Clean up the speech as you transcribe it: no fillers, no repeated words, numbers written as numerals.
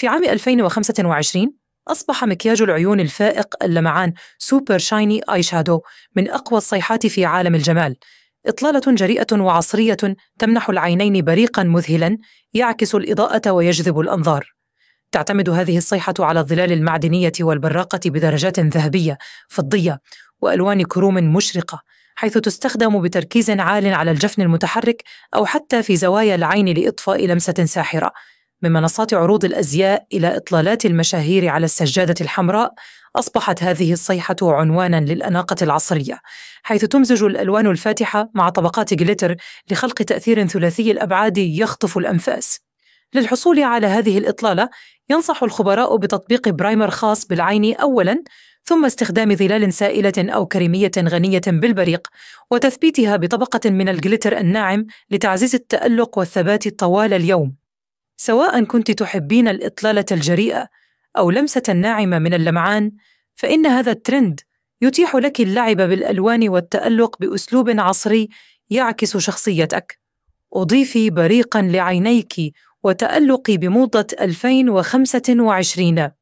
في عام 2025 أصبح مكياج العيون الفائق اللمعان سوبر شايني آي شادو من أقوى الصيحات في عالم الجمال. إطلالة جريئة وعصرية تمنح العينين بريقاً مذهلاً يعكس الإضاءة ويجذب الأنظار. تعتمد هذه الصيحة على الظلال المعدنية والبراقة بدرجات ذهبية، فضية، وألوان كروم مشرقة، حيث تستخدم بتركيز عال على الجفن المتحرك أو حتى في زوايا العين لإضفاء لمسة ساحرة. من منصات عروض الأزياء إلى إطلالات المشاهير على السجادة الحمراء، أصبحت هذه الصيحة عنواناً للأناقة العصرية، حيث تمزج الألوان الفاتحة مع طبقات جليتر لخلق تأثير ثلاثي الأبعاد يخطف الأنفاس. للحصول على هذه الإطلالة، ينصح الخبراء بتطبيق برايمر خاص بالعين أولاً، ثم استخدام ظلال سائلة أو كريمية غنية بالبريق، وتثبيتها بطبقة من الجليتر الناعم لتعزيز التألق والثبات طوال اليوم. سواء كنت تحبين الإطلالة الجريئة أو لمسة ناعمة من اللمعان، فإن هذا الترند يتيح لك اللعب بالألوان والتألق بأسلوب عصري يعكس شخصيتك. أضيفي بريقاً لعينيك وتألقي بموضة 2025.